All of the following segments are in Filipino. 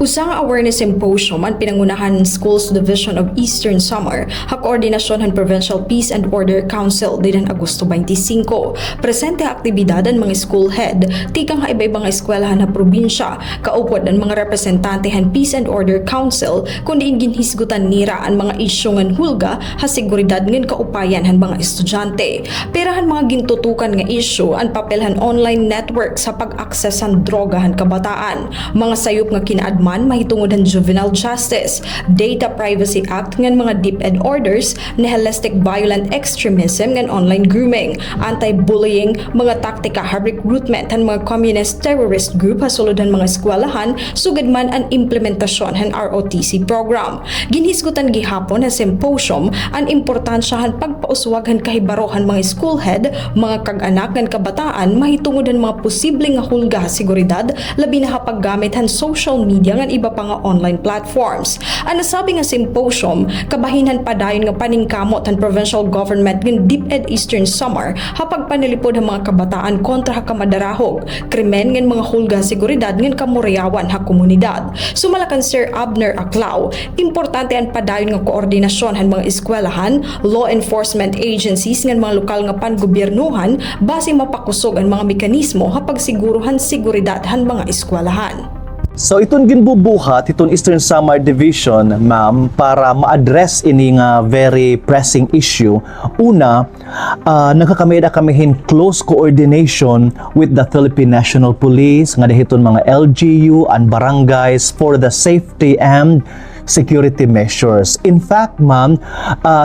Usang awareness symposium ang pinangunahan Schools Division of Eastern Samar, koordinasyon ng Provincial Peace and Order Council din Agosto 25. Presente aktibidad ang mga school head, tikang iba-ibang eskwelahan na probinsya, kaupod ng mga representante ng Peace and Order Council, kundi ginhisgutan nira ang mga isyu ng hulga ha seguridad ng kaupayan ng mga estudyante. Perahan mga gintutukan nga isyu ang papelhan online network sa pag-akses ng droga ng kabataan, mga sayop nga kinaadman mahitungod ng Juvenile Justice, Data Privacy Act ngan mga DepEd orders, nihilistic violent extremism ngan online grooming, anti-bullying, mga taktika ha recruitment ng mga communist terrorist group ha sulod ng mga eskwelahan, sugad man ang implementasyon ng ROTC program. Ginhisgutan gihapon na symposium ang importansya han pagpauswag han kahibarohan mga school head, mga kag-anak ngan kabataan mahitungod ng mga posibleng nga hulga ha seguridad, labi na ha paggamit han social media ngan iba pa nga online platforms. Ang nasabi nga symposium, kabahinhan padayon nga paningkamot ang provincial government ng DepEd Eastern Samar hapag panilipod ang mga kabataan kontra ha kamadarahog, krimen ng mga hulga seguridad ng kamurayawan ha komunidad. Sumalakan Sir Abner Aclao, importante ang padayon nga koordinasyon ng mga eskwelahan, law enforcement agencies ng mga lokal nga panggobyernuhan base mapakusog ang mga mekanismo hapag siguruhan seguridad han mga eskwelahan. So itong ginbubuhat, itong Eastern Samar Division, ma'am, para ma-address ini nga very pressing issue. Una, nagkakameda kami in close coordination with the Philippine National Police, nga dahiton mga LGU and barangays for the safety and security measures. In fact, ma'am,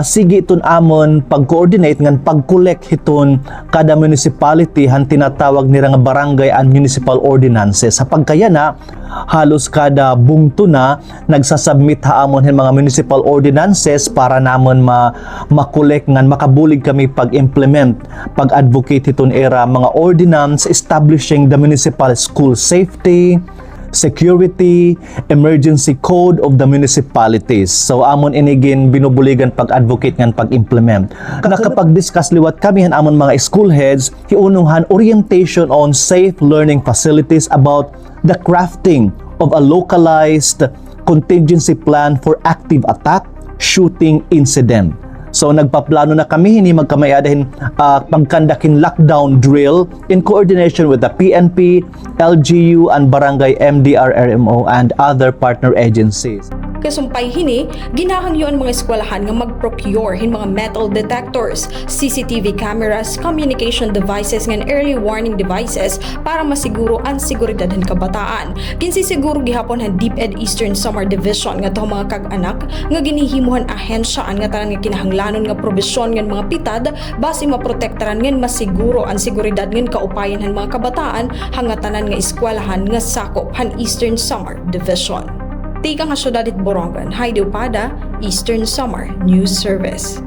sige iton amon pag-coordinate ngan pag-collect hiton kada municipality han tinatawag nila nga barangay and municipal ordinances. Sa pagkaya na halos kada bungto na nagsasubmit haamon hin mga municipal ordinances para namon ma-collect ngan makabulig kami pag-implement, pag-advocate hiton era mga ordinance establishing the municipal school safety, security, emergency code of the municipalities. So amon inigin binubuligan pag-advocate ngan pag-implement. Nakapag-discuss liwat kami han amon mga school heads, hiununghan orientation on safe learning facilities about the crafting of a localized contingency plan for active attack, shooting incident. So nagpaplano na kami hini magkamayadahin pagkandakin lockdown drill in coordination with the PNP, LGU and Barangay MDRRMO and other partner agencies. Kasumpay hini, ginahangyo ang mga eskwelahan nga mag-procure hin mga metal detectors, CCTV cameras, communication devices ngan early warning devices para masiguro ang seguridad ng kabataan. Ginsisiguro gihapon han DepEd Eastern Samar Division nga to mga kag-anak nga ginihimuhan ahensya nga tanan nga kinahanglanon nga probisyon ngan mga pitad base maprotektaran ngan masiguro ang seguridad ngan kaupayan han mga kabataan hangatanan nga eskwelahan nga sakop han Eastern Samar Division. Tika nga syudad it Borongan, Heidi Upada, Eastern Samar News Service.